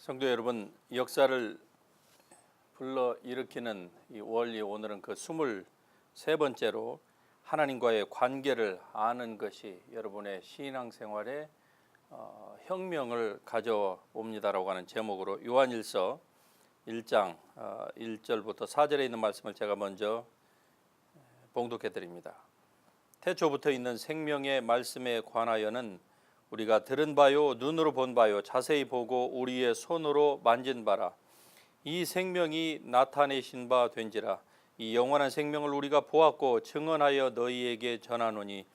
성도 여러분, 역사를 불러일으키는 이 원리, 오늘은 그 23번째로 하나님과의 관계를 아는 것이 여러분의 신앙생활에 혁명을 가져옵니다라고 하는 제목으로 요한일서 1장 1절부터 4절에 있는 말씀을 제가 먼저 봉독해 드립니다. 태초부터 있는 생명의 말씀에 관하여는 우리가 들은 바요, 눈으로 본 바요, 자세히 보고 우리의 손으로 만진 바라. 이 생명이 나타내신 바 된지라. 이 영원한 생명을 우리가 보았고 증언하여 너희에게 전하노니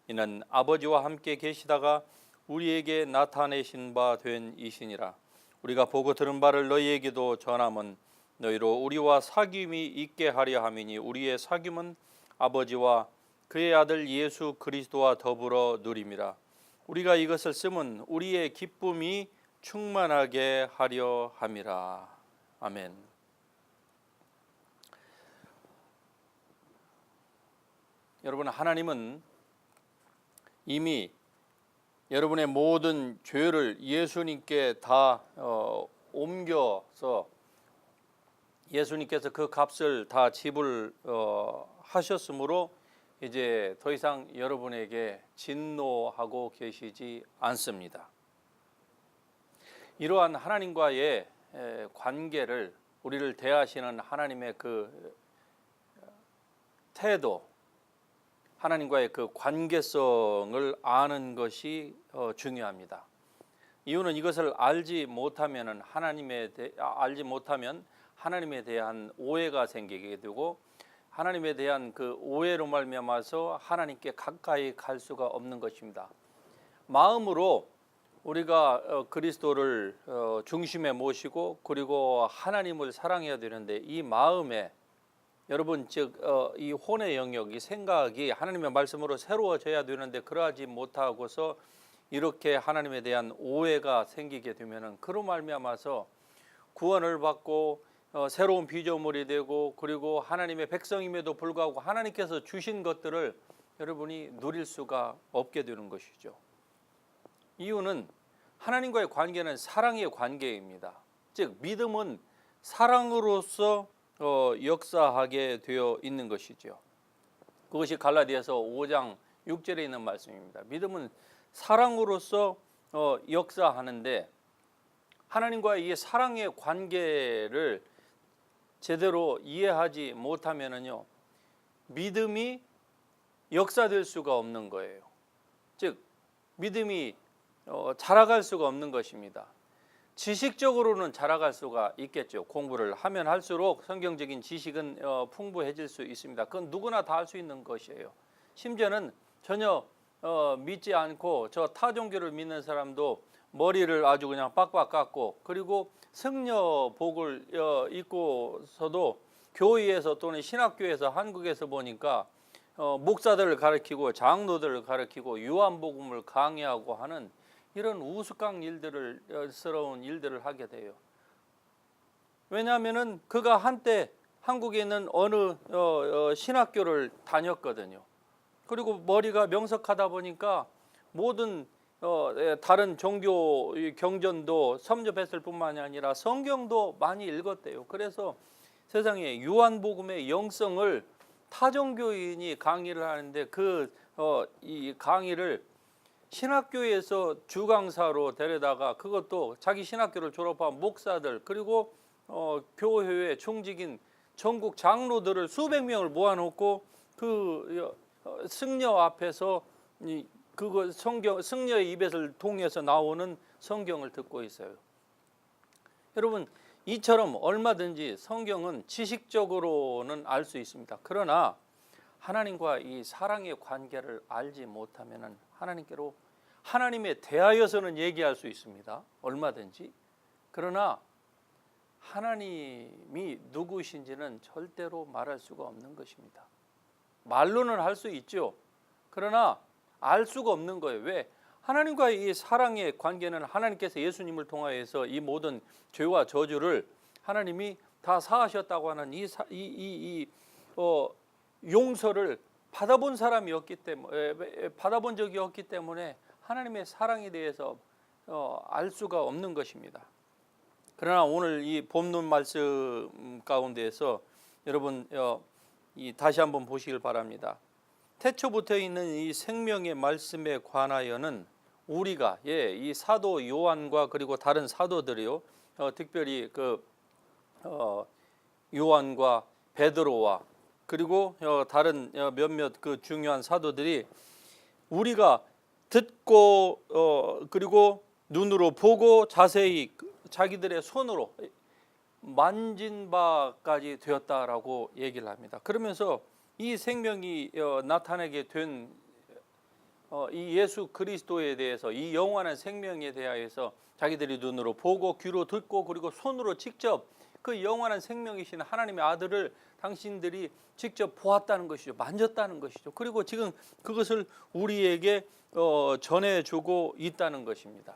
이는 아버지와 함께 계시다가 우리에게 나타내신 바 된 이시니라. 우리가 보고 들은 바를 너희에게도 전함은 너희로 우리와 사귐이 있게 하려 함이니 우리의 사귐은 아버지와 그의 아들 예수 그리스도와 더불어 누림이라. 우리가 이것을 쓰면 우리의 기쁨이 충만하게 하려 함이라. 아멘. 여러분, 하나님은 이미 여러분의 모든 죄를 예수님께 다 옮겨서 예수님께서 그 값을 다 지불하셨으므로 이제 더 이상 여러분에게 진노하고 계시지 않습니다. 이러한 하나님과의 관계를, 우리를 대하시는 하나님의 그 태도, 하나님과의 그 관계성을 아는 것이 중요합니다. 이유는 이것을 알지 못하면 하나님에 대한 오해가 생기게 되고 하나님에 대한 그 오해로 말미암아서 하나님께 가까이 갈 수가 없는 것입니다. 마음으로 우리가 그리스도를 중심에 모시고 그리고 하나님을 사랑해야 되는데 이 마음에 여러분 이 혼의 영역, 이 생각이 하나님의 말씀으로 새로워져야 되는데 그러하지 못하고서 이렇게 하나님에 대한 오해가 생기게 되면은 그로 말미암아서 구원을 받고 새로운 피조물이 되고 그리고 하나님의 백성임에도 불구하고 하나님께서 주신 것들을 여러분이 누릴 수가 없게 되는 것이죠. 이유는 하나님과의 관계는 사랑의 관계입니다. 즉 믿음은 사랑으로서 역사하게 되어 있는 것이죠. 그것이 갈라디아서 5장 6절에 있는 말씀입니다. 믿음은 사랑으로서 역사하는데 하나님과의 이 사랑의 관계를 제대로 이해하지 못하면은요, 믿음이 역사될 수가 없는 거예요. 즉 믿음이 자라갈 수가 없는 것입니다. 지식적으로는 자라갈 수가 있겠죠. 공부를 하면 할수록 성경적인 지식은 풍부해질 수 있습니다. 그건 누구나 다 할 수 있는 것이에요. 심지어는 전혀 믿지 않고 저 타종교를 믿는 사람도 머리를 아주 그냥 빡빡 깎고 그리고 승려복을 입고서도 교회에서 또는 신학교에서 한국에서 보니까 목사들을 가르치고 장로들을 가르치고 요한복음을 강의하고 하는 이런 우스꽝스러운 일들을 하게 돼요. 왜냐하면은 그가 한때 한국에 있는 어느 신학교를 다녔거든요. 그리고 머리가 명석하다 보니까 모든 다른 종교 경전도 섭렵했을 뿐만이 아니라 성경도 많이 읽었대요. 그래서 세상에 요한복음의 영성을 타종교인이 강의를 하는데 이 강의를 신학교에서 주강사로 데려다가 그것도 자기 신학교를 졸업한 목사들 그리고 교회의 중직인 전국 장로들을 수백 명을 모아놓고 그 승려 앞에서 그거 승려의 입에서 통해서 나오는 성경을 듣고 있어요. 여러분, 이처럼 얼마든지 성경은 지식적으로는 알 수 있습니다. 그러나 하나님과 이 사랑의 관계를 알지 못하면 하나님께로 하나님에 대하여서는 얘기할 수 있습니다. 얼마든지. 그러나 하나님이 누구신지는 절대로 말할 수가 없는 것입니다. 말로는 할 수 있죠. 그러나 알 수가 없는 거예요. 왜? 하나님과의 이 사랑의 관계는 하나님께서 예수님을 통하여서 이 모든 죄와 저주를 하나님이 다 사하셨다고 하는 용서를 받아본 사람이었기 때문에 받아본 적이 없기 때문에 하나님의 사랑에 대해서 알 수가 없는 것입니다. 그러나 오늘 이 본문 말씀 가운데에서 여러분 다시 한번 보시길 바랍니다. 태초부터 있는 이 생명의 말씀에 관하여는 우리가 이 사도 요한과 그리고 다른 사도들이요, 특별히 요한과 베드로와 그리고 다른 몇몇 그 중요한 사도들이 우리가 듣고 그리고 눈으로 보고 자세히 자기들의 손으로 만진 바까지 되었다라고 얘기를 합니다. 그러면서 이 생명이 나타나게 된 이 예수 그리스도에 대해서, 이 영원한 생명에 대하여서 자기들이 눈으로 보고 귀로 듣고 그리고 손으로 직접 그 영원한 생명이신 하나님의 아들을 당신들이 직접 보았다는 것이죠. 만졌다는 것이죠. 그리고 지금 그것을 우리에게 전해주고 있다는 것입니다.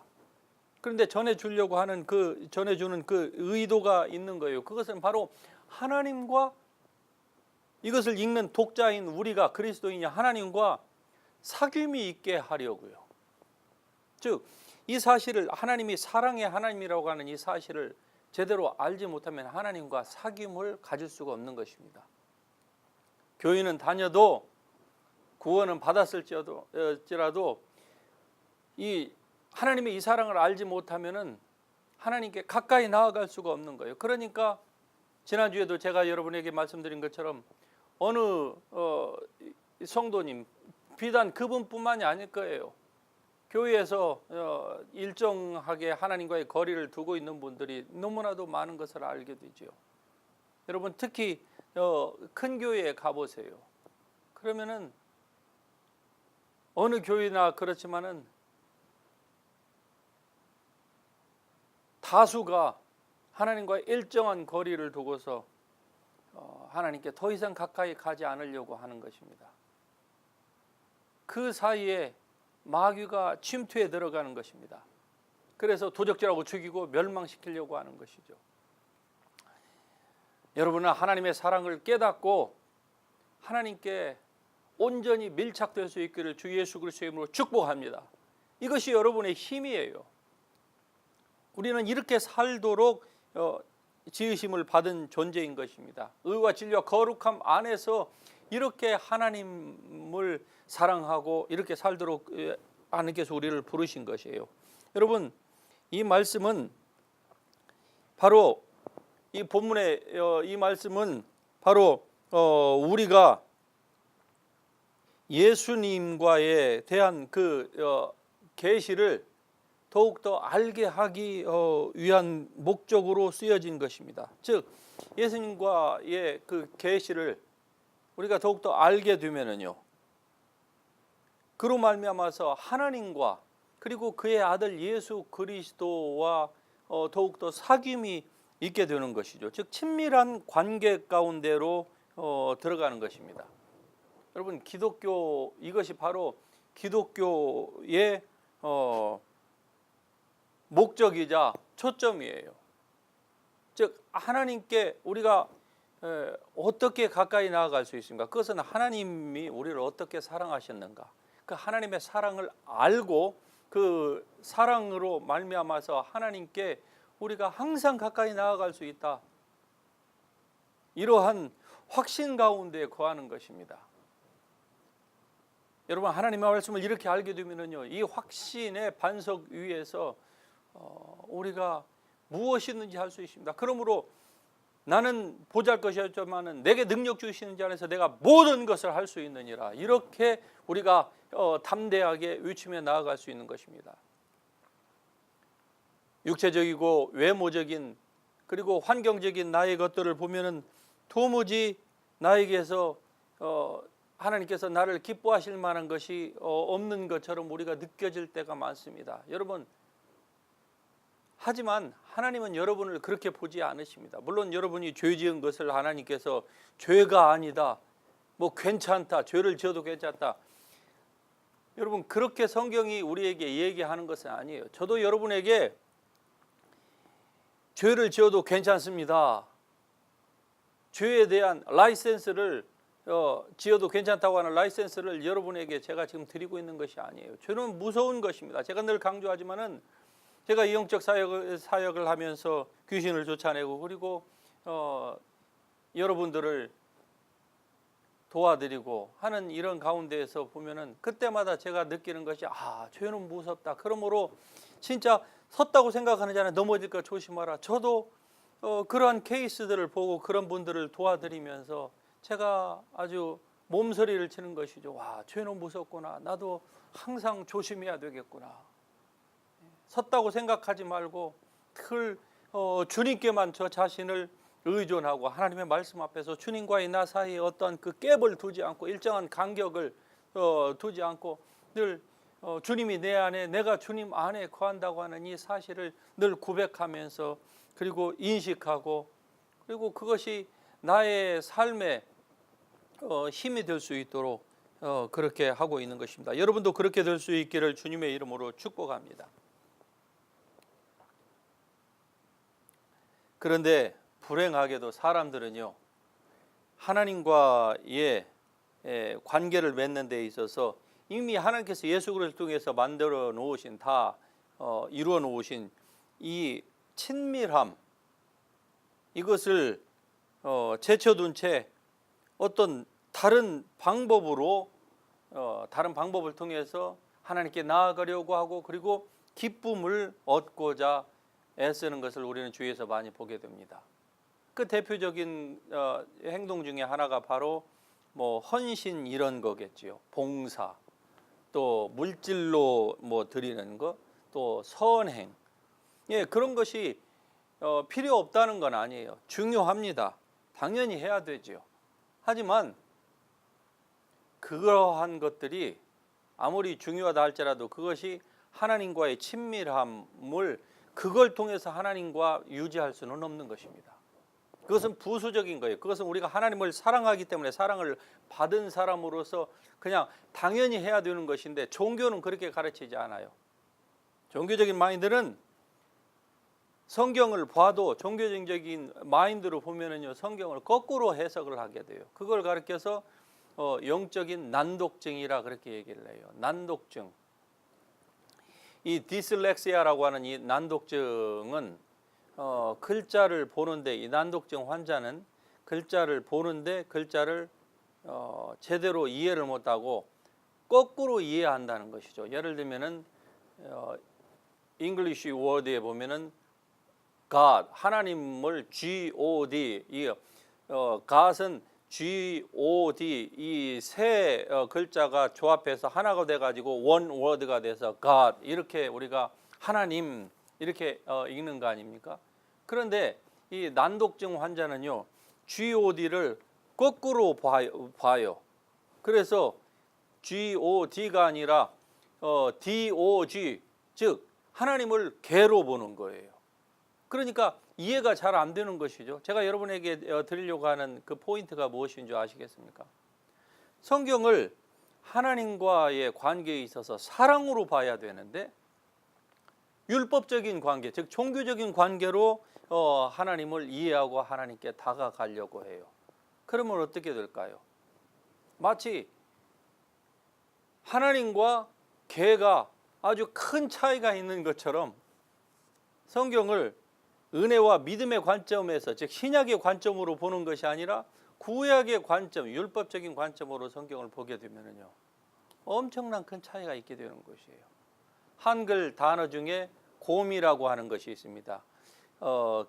그런데 전해주려고 하는 전해주는 그 의도가 있는 거예요. 그것은 바로 하나님과, 이것을 읽는 독자인 우리가, 그리스도인이 하나님과 사귐이 있게 하려고요. 즉 이 사실을, 하나님이 사랑의 하나님이라고 하는 이 사실을 제대로 알지 못하면 하나님과 사귐을 가질 수가 없는 것입니다. 교회는 다녀도 구원은 받았을지라도 이 하나님의 이 사랑을 알지 못하면은 하나님께 가까이 나아갈 수가 없는 거예요. 그러니까 지난주에도 제가 여러분에게 말씀드린 것처럼 어느 성도님, 비단 그분뿐만이 아닐 거예요. 교회에서 일정하게 하나님과의 거리를 두고 있는 분들이 너무나도 많은 것을 알게 되죠. 여러분 특히 큰 교회에 가보세요. 그러면은 어느 교회나 그렇지만은 다수가 하나님과의 일정한 거리를 두고서 하나님께 더 이상 가까이 가지 않으려고 하는 것입니다. 그 사이에 마귀가 침투해 들어가는 것입니다. 그래서 도적질하고 죽이고 멸망시키려고 하는 것이죠. 여러분은 하나님의 사랑을 깨닫고 하나님께 온전히 밀착될 수 있기를 주 예수 그리스도의 이름으로 축복합니다. 이것이 여러분의 힘이에요. 우리는 이렇게 살도록 지으심을 받은 존재인 것입니다. 의와 진리와 거룩함 안에서 이렇게 하나님을 사랑하고 이렇게 살도록 하나님께서 우리를 부르신 것이에요. 여러분 이 말씀은 바로 이 본문의 이 말씀은 바로 우리가 예수님과에 대한 그 계시를 더욱더 알게 하기 위한 목적으로 쓰여진 것입니다. 즉 예수님과의 그 계시를 우리가 더욱더 알게 되면은요, 그로 말미암아서 하나님과 그리고 그의 아들 예수 그리스도와 더욱더 사귐이 있게 되는 것이죠. 즉 친밀한 관계 가운데로 들어가는 것입니다. 여러분 기독교, 이것이 바로 기독교의 목적이자 초점이에요. 즉 하나님께 우리가 어떻게 가까이 나아갈 수 있습니까? 그것은 하나님이 우리를 어떻게 사랑하셨는가, 그 하나님의 사랑을 알고 그 사랑으로 말미암아서 하나님께 우리가 항상 가까이 나아갈 수 있다, 이러한 확신 가운데 거하는 것입니다. 여러분 하나님의 말씀을 이렇게 알게 되면요, 이 확신의 반석 위에서 우리가 무엇이든지 할 수 있습니다. 그러므로 나는 보잘것이었지만은 내게 능력 주시는 자 안에서 내가 모든 것을 할 수 있느니라, 이렇게 우리가 담대하게 외치며 나아갈 수 있는 것입니다. 육체적이고 외모적인 그리고 환경적인 나의 것들을 보면은 도무지 나에게서 하나님께서 나를 기뻐하실 만한 것이 없는 것처럼 우리가 느껴질 때가 많습니다. 여러분 하지만 하나님은 여러분을 그렇게 보지 않으십니다. 물론 여러분이 죄 지은 것을 하나님께서 죄가 아니다, 뭐 괜찮다, 죄를 지어도 괜찮다, 여러분 그렇게 성경이 우리에게 얘기하는 것은 아니에요. 저도 여러분에게 죄를 지어도 괜찮습니다, 죄에 대한 라이센스를 지어도 괜찮다고 하는 라이센스를 여러분에게 제가 지금 드리고 있는 것이 아니에요. 죄는 무서운 것입니다. 제가 늘 강조하지만은 제가 이 영적 사역을 하면서 귀신을 쫓아내고 그리고 여러분들을 도와드리고 하는 이런 가운데에서 보면은 그때마다 제가 느끼는 것이 죄는 무섭다. 그러므로 진짜 섰다고 생각하는 자는 넘어질까 조심하라. 저도 그러한 케이스들을 보고 그런 분들을 도와드리면서 제가 아주 몸서리를 치는 것이죠. 죄는 무섭구나. 나도 항상 조심해야 되겠구나. 섰다고 생각하지 말고 주님께만 저 자신을 의존하고 하나님의 말씀 앞에서 주님과의 나 사이에 어떤 그 갭을 두지 않고 일정한 간격을 두지 않고 늘 주님이 내 안에 내가 주님 안에 거한다고 하는 이 사실을 늘 고백하면서 그리고 인식하고 그리고 그것이 나의 삶의 힘이 될 수 있도록 그렇게 하고 있는 것입니다. 여러분도 그렇게 될 수 있기를 주님의 이름으로 축복합니다. 그런데 불행하게도 사람들은요, 하나님과의 관계를 맺는 데 있어서 이미 하나님께서 예수 그리스도를 통해서 만들어 놓으신 이루어 놓으신 이 친밀함, 이것을 제쳐둔 채 어떤 다른 방법을 통해서 하나님께 나아가려고 하고 그리고 기쁨을 얻고자 애쓰는 것을 우리는 주위에서 많이 보게 됩니다. 그 대표적인 행동 중에 하나가 바로 헌신 이런 거겠지요. 봉사, 또 물질로 드리는 거, 또 선행. 그런 것이 필요 없다는 건 아니에요. 중요합니다. 당연히 해야 되죠. 하지만 그러한 것들이 아무리 중요하다 할지라도 그것이 하나님과의 친밀함을 그걸 통해서 하나님과 유지할 수는 없는 것입니다. 그것은 부수적인 거예요. 그것은 우리가 하나님을 사랑하기 때문에 사랑을 받은 사람으로서 그냥 당연히 해야 되는 것인데 종교는 그렇게 가르치지 않아요. 종교적인 마인드는 성경을 봐도 종교적인 마인드로 보면은요, 성경을 거꾸로 해석을 하게 돼요. 그걸 가르쳐서 영적인 난독증이라 그렇게 얘기를 해요. 난독증. 이 디슬렉시아라고 하는 이 난독증은 글자를 보는데, 이 난독증 환자는 글자를 보는데 글자를 제대로 이해를 못하고 거꾸로 이해한다는 것이죠. 예를 들면은 잉글리시 워드에 보면은 God, 하나님을 G-O-D, God은 G-O-D 이 세 글자가 조합해서 하나가 돼가지고 one word가 돼서 God, 이렇게 우리가 하나님 이렇게 읽는 거 아닙니까? 그런데 이 난독증 환자는요, G-O-D를 거꾸로 봐요. 그래서 G-O-D가 아니라 D-O-G, 즉 하나님을 개로 보는 거예요. 그러니까 이해가 잘 안 되는 것이죠. 제가 여러분에게 드리려고 하는 그 포인트가 무엇인 줄 아시겠습니까? 성경을 하나님과의 관계에 있어서 사랑으로 봐야 되는데 율법적인 관계, 즉 종교적인 관계로 하나님을 이해하고 하나님께 다가가려고 해요. 그러면 어떻게 될까요? 마치 하나님과 개가 아주 큰 차이가 있는 것처럼 성경을 은혜와 믿음의 관점에서, 즉 신약의 관점으로 보는 것이 아니라 구약의 관점, 율법적인 관점으로 성경을 보게 되면요, 엄청난 큰 차이가 있게 되는 것이에요. 한글 단어 중에 곰이라고 하는 것이 있습니다.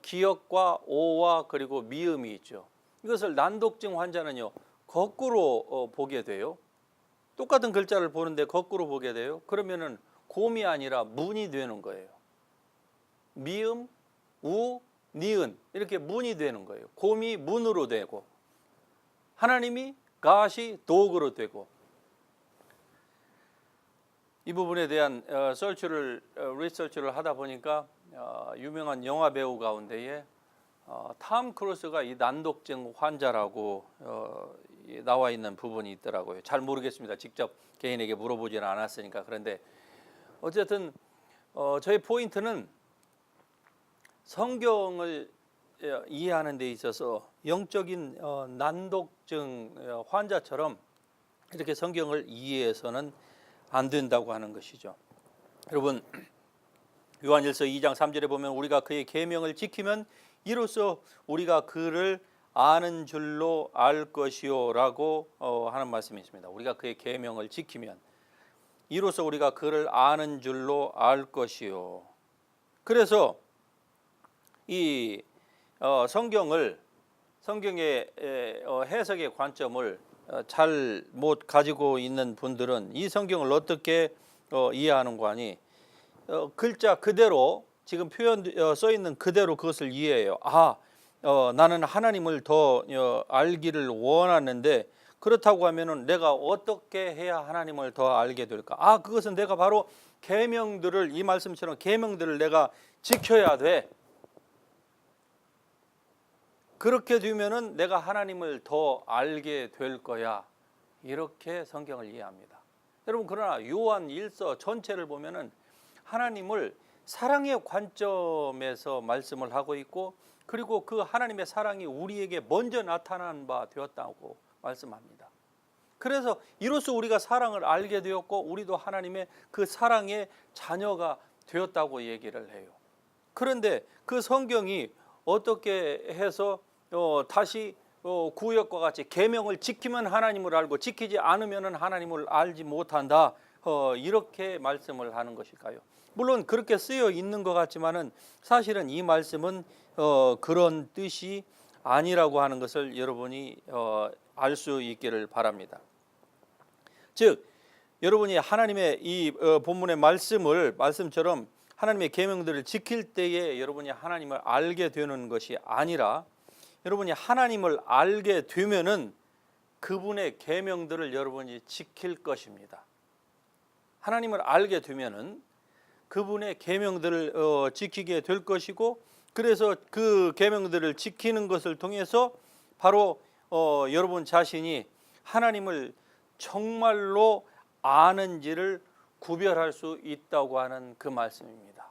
기역과 오와 그리고 미음이 있죠. 이것을 난독증 환자는요, 거꾸로 보게 돼요. 똑같은 글자를 보는데 거꾸로 보게 돼요. 그러면은 곰이 아니라 문이 되는 거예요. 미음, 우, 니은 이렇게 문이 되는 거예요. 곰이 문으로 되고 하나님이 갓이 도구로 되고. 이 부분에 대한 리서치를 하다 보니까 유명한 영화 배우 가운데에 탐 크루스가 이 난독증 환자라고 나와 있는 부분이 있더라고요. 잘 모르겠습니다. 직접 개인에게 물어보지는 않았으니까. 그런데 어쨌든 저의 포인트는 성경을 이해하는 데 있어서 영적인 난독증 환자처럼 이렇게 성경을 이해해서는 안 된다고 하는 것이죠. 여러분, 요한일서 2장 3절에 보면 우리가 그의 계명을 지키면 이로써 우리가 그를 아는 줄로 알 것이요라고 하는 말씀이 있습니다. 우리가 그의 계명을 지키면 이로써 우리가 그를 아는 줄로 알 것이요. 그래서 이 성경의 해석의 관점을 잘 못 가지고 있는 분들은 이 성경을 어떻게 이해하는 거 아니? 글자 그대로 지금 표현 써 있는 그대로 그것을 이해해요. 나는 하나님을 더 알기를 원하는데 그렇다고 하면은 내가 어떻게 해야 하나님을 더 알게 될까? 그것은 내가 바로 계명들을, 이 말씀처럼 계명들을 내가 지켜야 돼. 그렇게 되면은 내가 하나님을 더 알게 될 거야. 이렇게 성경을 이해합니다. 여러분, 그러나 요한 1서 전체를 보면은 하나님을 사랑의 관점에서 말씀을 하고 있고, 그리고 그 하나님의 사랑이 우리에게 먼저 나타난 바 되었다고 말씀합니다. 그래서 이로써 우리가 사랑을 알게 되었고 우리도 하나님의 그 사랑의 자녀가 되었다고 얘기를 해요. 그런데 그 성경이 어떻게 해서 다시 구약과 같이 계명을 지키면 하나님을 알고 지키지 않으면 하나님을 알지 못한다, 이렇게 말씀을 하는 것일까요? 물론 그렇게 쓰여 있는 것 같지만은 사실은 이 말씀은 그런 뜻이 아니라고 하는 것을 여러분이 알 수 있기를 바랍니다. 즉 여러분이 하나님의 이 본문의 말씀처럼 하나님의 계명들을 지킬 때에 여러분이 하나님을 알게 되는 것이 아니라, 여러분이 하나님을 알게 되면은 그분의 계명들을 여러분이 지킬 것입니다. 하나님을 알게 되면은 그분의 계명들을 지키게 될 것이고, 그래서 그 계명들을 지키는 것을 통해서 바로 여러분 자신이 하나님을 정말로 아는지를 구별할 수 있다고 하는 그 말씀입니다.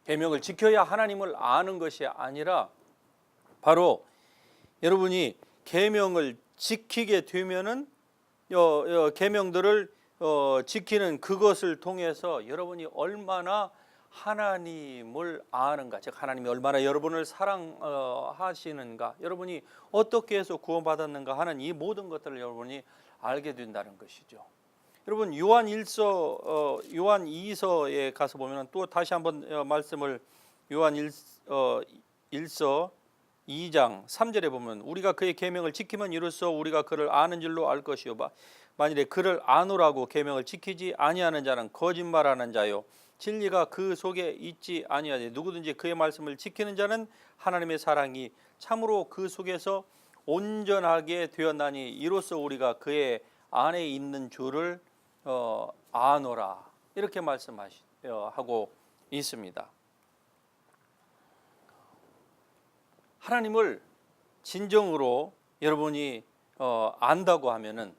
계명을 지켜야 하나님을 아는 것이 아니라 바로 여러분이 계명을 지키게 되면은 계명들을 지키는 그것을 통해서 여러분이 얼마나 하나님을 아는가, 즉 하나님이 얼마나 여러분을 사랑하시는가, 여러분이 어떻게 해서 구원받았는가 하는 이 모든 것들을 여러분이 알게 된다는 것이죠. 여러분 요한 2서에 가서 보면 또 다시 한번 말씀을 요한 1서 2장 3절에 보면 우리가 그의 계명을 지키면 이로써 우리가 그를 아는 줄로 알 것이요 만일에 그를 아노라고 계명을 지키지 아니하는 자는 거짓말하는 자요 진리가 그 속에 있지 아니하되 누구든지 그의 말씀을 지키는 자는 하나님의 사랑이 참으로 그 속에서 온전하게 되었나니 이로써 우리가 그의 안에 있는 줄을 아노라, 이렇게 말씀하고 있습니다. 하나님을 진정으로 여러분이 안다고 하면은,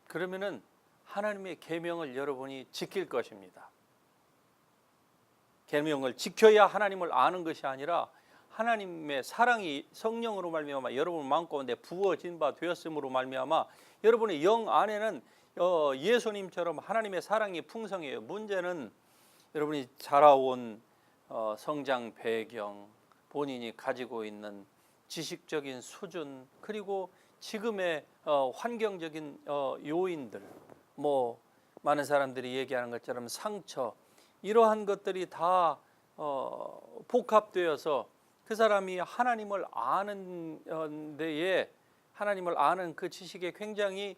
그러면은 하나님의 계명을 여러분이 지킬 것입니다. 계명을 지켜야 하나님을 아는 것이 아니라 하나님의 사랑이 성령으로 말미암아 여러분 마음 가운데 부어진 바 되었음으로 말미암아 여러분의 영 안에는 예수님처럼 하나님의 사랑이 풍성해요. 문제는 여러분이 자라온 성장 배경, 본인이 가지고 있는 지식적인 수준, 그리고 지금의 환경적인 요인들, 많은 사람들이 얘기하는 것처럼 상처, 이러한 것들이 다 복합되어서 그 사람이 하나님을 아는 데에, 하나님을 아는 그 지식에 굉장히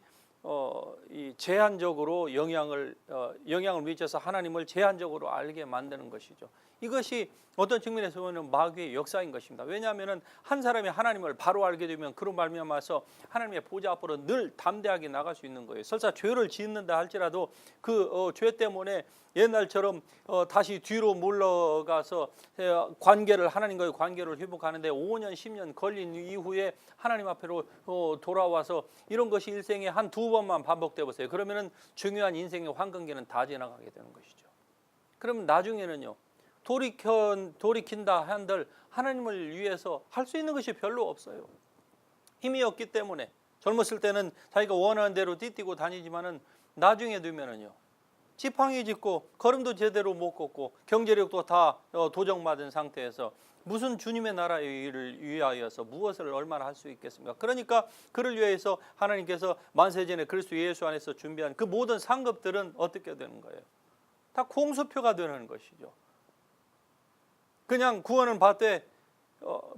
제한적으로 영향을 미쳐서 하나님을 제한적으로 알게 만드는 것이죠. 이것이 어떤 측면에서 보면 마귀의 역사인 것입니다. 왜냐하면 한 사람이 하나님을 바로 알게 되면 그로 말미암아서 하나님의 보좌 앞으로 늘 담대하게 나갈 수 있는 거예요. 설사 죄를 짓는다 할지라도 그 죄 때문에 옛날처럼 다시 뒤로 물러가서 하나님과의 관계를 회복하는데 5년 10년 걸린 이후에 하나님 앞으로 돌아와서 이런 것이 일생에 한 두 번만 반복돼 보세요. 그러면은 중요한 인생의 황금기는 다 지나가게 되는 것이죠. 그러면 나중에는요, 돌이킨다 한들 하나님을 위해서 할 수 있는 것이 별로 없어요. 힘이 없기 때문에 젊었을 때는 자기가 원하는 대로 뛰고 다니지만은 나중에 되면은요, 지팡이 짚고 걸음도 제대로 못 걷고 경제력도 다 도적맞은 상태에서 무슨 주님의 나라의 일을 위하여서 무엇을 얼마나 할 수 있겠습니까? 그러니까 그를 위해서 하나님께서 만세전에 그리스도 예수 안에서 준비한 그 모든 상급들은 어떻게 되는 거예요? 다 공수표가 되는 것이죠. 그냥 구원은 받되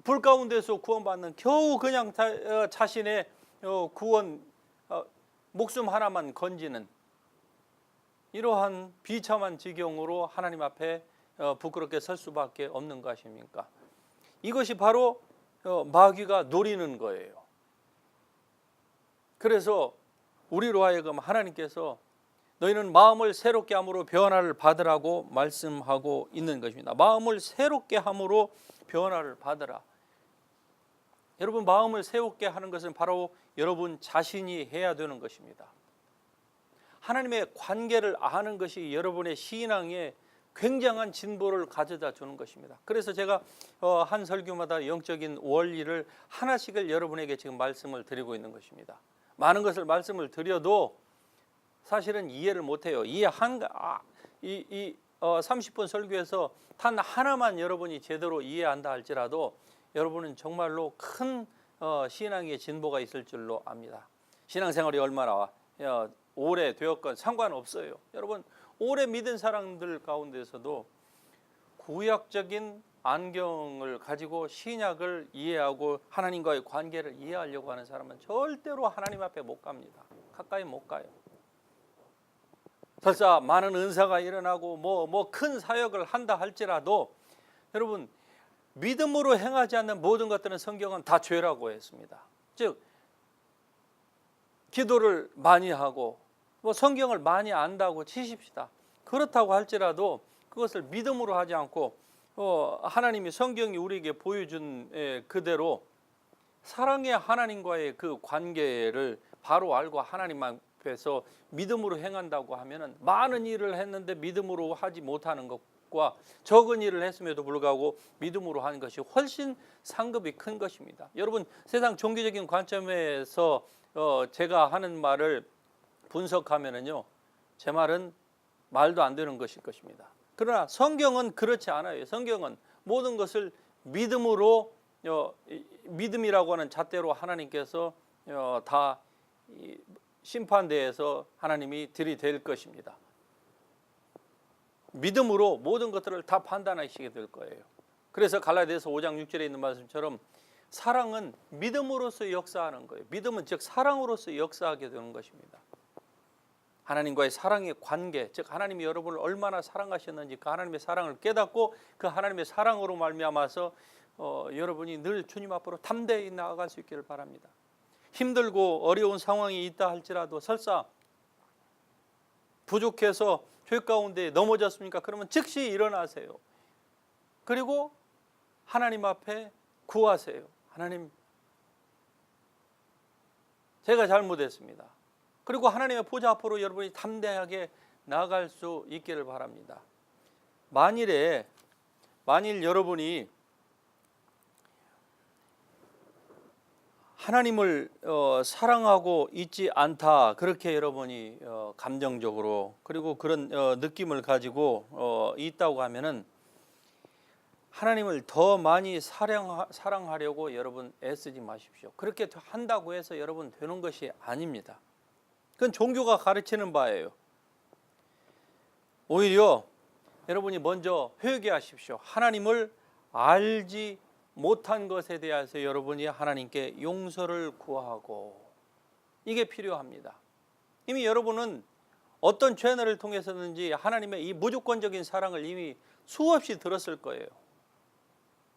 불 가운데서 구원받는 겨우 그냥 자신의 구원 목숨 하나만 건지는 이러한 비참한 지경으로 하나님 앞에 부끄럽게 설 수밖에 없는 것입니까? 이것이 바로 마귀가 노리는 거예요. 그래서 우리로 하여금 하나님께서 너희는 마음을 새롭게 함으로 변화를 받으라고 말씀하고 있는 것입니다. 마음을 새롭게 함으로 변화를 받으라. 여러분, 마음을 새롭게 하는 것은 바로 여러분 자신이 해야 되는 것입니다. 하나님의 관계를 아는 것이 여러분의 신앙에 굉장한 진보를 가져다 주는 것입니다. 그래서 제가 한 설교마다 영적인 원리를 하나씩을 여러분에게 지금 말씀을 드리고 있는 것입니다. 많은 것을 말씀을 드려도 사실은 이해를 못해요. 이 30분 설교에서 단 하나만 여러분이 제대로 이해한다 할지라도 여러분은 정말로 큰 신앙의 진보가 있을 줄로 압니다. 신앙생활이 얼마나 오래 되었건 상관없어요. 여러분, 오래 믿은 사람들 가운데서도 구약적인 안경을 가지고 신약을 이해하고 하나님과의 관계를 이해하려고 하는 사람은 절대로 하나님 앞에 못 갑니다. 가까이 못 가요. 설사 많은 은사가 일어나고 뭐 큰 사역을 한다 할지라도 여러분, 믿음으로 행하지 않는 모든 것들은 성경은 다 죄라고 했습니다. 즉 기도를 많이 하고 성경을 많이 안다고 치십시다. 그렇다고 할지라도 그것을 믿음으로 하지 않고 하나님이 성경이 우리에게 보여준 그대로 사랑의 하나님과의 그 관계를 바로 알고 하나님 앞에서 믿음으로 행한다고 하면은 많은 일을 했는데 믿음으로 하지 못하는 것과 적은 일을 했음에도 불구하고 믿음으로 하는 것이 훨씬 상급이 큰 것입니다. 여러분, 세상 종교적인 관점에서 제가 하는 말을 분석하면은요, 제 말은 말도 안 되는 것일 것입니다. 그러나 성경은 그렇지 않아요. 성경은 모든 것을 믿음으로 믿음이라고 하는 잣대로 하나님께서 다 심판대에서 하나님이 들이댈 것입니다. 믿음으로 모든 것들을 다 판단하시게 될 거예요. 그래서 갈라디아서 5장 6절에 있는 말씀처럼 사랑은 믿음으로서 역사하는 거예요. 믿음은 즉 사랑으로서 역사하게 되는 것입니다. 하나님과의 사랑의 관계, 즉 하나님이 여러분을 얼마나 사랑하셨는지 그 하나님의 사랑을 깨닫고 그 하나님의 사랑으로 말미암아서 여러분이 늘 주님 앞으로 담대히 나아갈 수 있기를 바랍니다. 힘들고 어려운 상황이 있다 할지라도 설사 부족해서 죄 가운데 넘어졌습니까? 그러면 즉시 일어나세요. 그리고 하나님 앞에 구하세요. 하나님, 제가 잘못했습니다. 그리고 하나님의 보좌 앞으로 여러분이 담대하게 나아갈 수 있기를 바랍니다. 만일 여러분이 하나님을 사랑하고 있지 않다, 그렇게 여러분이 감정적으로 그리고 그런 느낌을 가지고 있다고 하면은 하나님을 더 많이 사랑하려고 여러분 애쓰지 마십시오. 그렇게 한다고 해서 여러분 되는 것이 아닙니다. 그건 종교가 가르치는 바예요. 오히려 여러분이 먼저 회개하십시오. 하나님을 알지 못한 것에 대해서 여러분이 하나님께 용서를 구하고, 이게 필요합니다. 이미 여러분은 어떤 채널을 통해서든지 하나님의 이 무조건적인 사랑을 이미 수없이 들었을 거예요.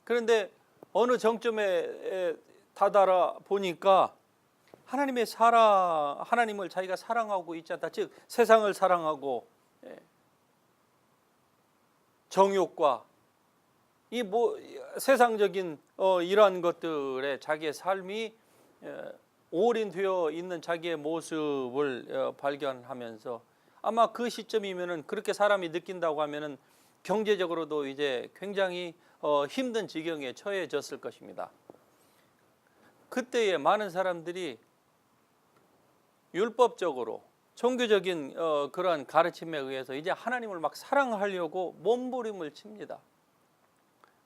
그런데 어느 정점에 다다라 보니까 하나님을 자기가 사랑하고 있지 않다. 즉 세상을 사랑하고 정욕과 이 세상적인 이러한 것들에 자기의 삶이 올인되어 있는 자기의 모습을 발견하면서 아마 그 시점이면은 그렇게 사람이 느낀다고 하면은 경제적으로도 이제 굉장히 힘든 지경에 처해졌을 것입니다. 그때에 많은 사람들이 율법적으로 종교적인 그러한 가르침에 의해서 이제 하나님을 막 사랑하려고 몸부림을 칩니다.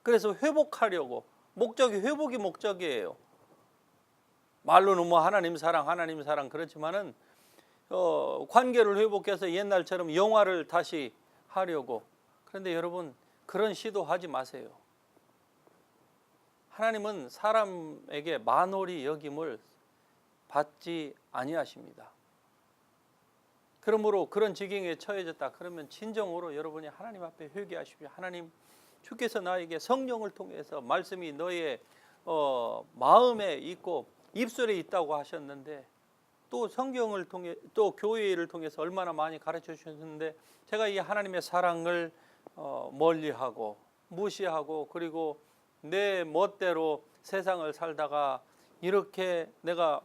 그래서 회복하려고 회복이 목적이에요. 말로는 뭐 하나님 사랑 그렇지만은 관계를 회복해서 옛날처럼 영화를 다시 하려고. 그런데 여러분 그런 시도하지 마세요. 하나님은 사람에게 만홀히 여김을 받지 아니하십니다. 그러므로 그런 지경에 처해졌다 그러면 진정으로 여러분이 하나님 앞에 회개하십시오. 하나님, 주께서 나에게 성령을 통해서 말씀이 너의 마음에 있고 입술에 있다고 하셨는데, 또 성경을 통해 또 교회를 통해서 얼마나 많이 가르쳐 주셨는데, 제가 이 하나님의 사랑을 멀리하고 무시하고 그리고 내 멋대로 세상을 살다가 이렇게 내가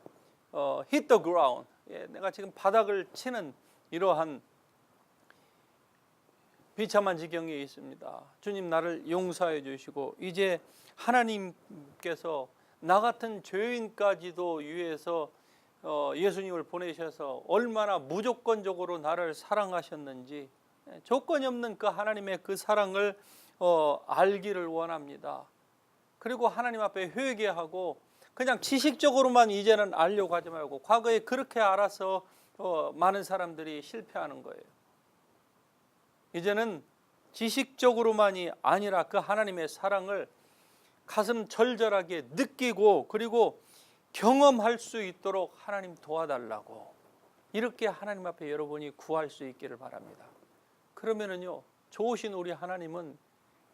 hit the ground, 내가 지금 바닥을 치는 이러한 비참한 지경에 있습니다. 주님, 나를 용서해 주시고 이제 하나님께서 나 같은 죄인까지도 위해서 예수님을 보내셔서 얼마나 무조건적으로 나를 사랑하셨는지, 조건이 없는 그 하나님의 그 사랑을 알기를 원합니다. 그리고 하나님 앞에 회개하고 그냥 지식적으로만 이제는 알려고 하지 말고, 과거에 그렇게 알아서 많은 사람들이 실패하는 거예요. 이제는 지식적으로만이 아니라 그 하나님의 사랑을 가슴 절절하게 느끼고 그리고 경험할 수 있도록 하나님 도와달라고, 이렇게 하나님 앞에 여러분이 구할 수 있기를 바랍니다. 그러면은요, 좋으신 우리 하나님은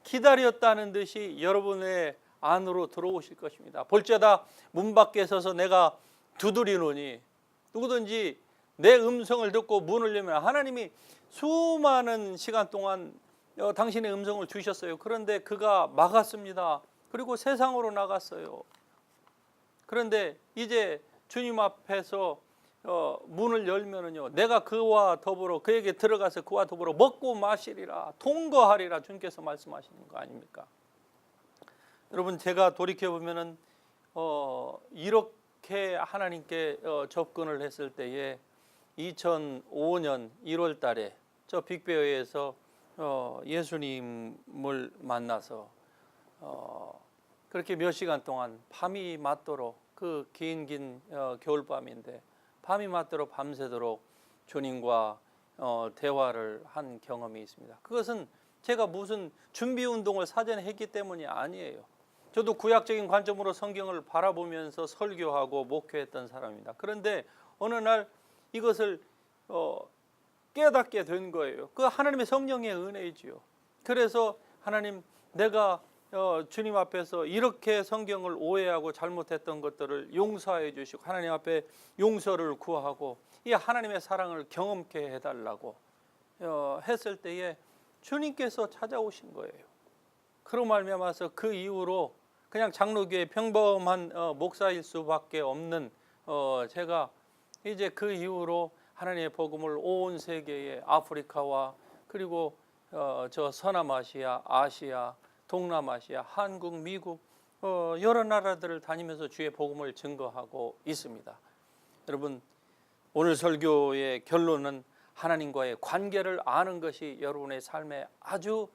기다렸다는 듯이 여러분의 안으로 들어오실 것입니다. 볼지어다 문 밖에 서서 내가 두드리노니, 누구든지 내 음성을 듣고 문을 열면, 하나님이 수많은 시간 동안 당신의 음성을 주셨어요. 그런데 그가 막았습니다. 그리고 세상으로 나갔어요. 그런데 이제 주님 앞에서 문을 열면은요, 내가 그와 더불어 그에게 들어가서 그와 더불어 먹고 마시리라, 동거하리라, 주님께서 말씀하시는 거 아닙니까? 여러분, 제가 돌이켜 보면은 이렇게 하나님께 접근을 했을 때에 2005년 1월 달에 저 빅베어에서 예수님을 만나서 그렇게 몇 시간 동안 밤이 맞도록, 그 긴 겨울밤인데 밤이 맞도록 밤새도록 주님과 대화를 한 경험이 있습니다. 그것은 제가 무슨 준비 운동을 사전에 했기 때문이 아니에요. 저도 구약적인 관점으로 성경을 바라보면서 설교하고 목회했던 사람입니다. 그런데 어느 날 이것을 깨닫게 된 거예요. 그 하나님의 성령의 은혜이지요. 그래서 하나님, 내가 주님 앞에서 이렇게 성경을 오해하고 잘못했던 것들을 용서해 주시고 하나님 앞에 용서를 구하고 이 하나님의 사랑을 경험케 해달라고 했을 때에 주님께서 찾아오신 거예요. 그로 말미암아서 그 이후로 그냥 장로교의 평범한 목사일 수밖에 없는 제가 이제 그 이후로 하나님의 복음을 온 세계에, 아프리카와 그리고 저 서남아시아, 아시아, 동남아시아, 한국, 미국 여러 나라들을 다니면서 주의 복음을 증거하고 있습니다. 여러분, 오늘 설교의 결론은 하나님과의 관계를 아는 것이 여러분의 삶에 아주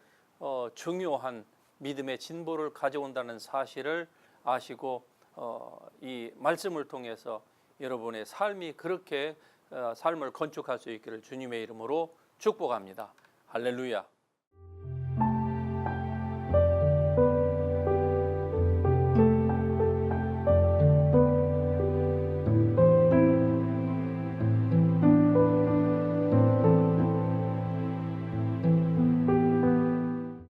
중요한 믿음의 진보를 가져온다는 사실을 아시고 이 말씀을 통해서 여러분의 삶이 그렇게 삶을 건축할 수 있기를 주님의 이름으로 축복합니다. 할렐루야.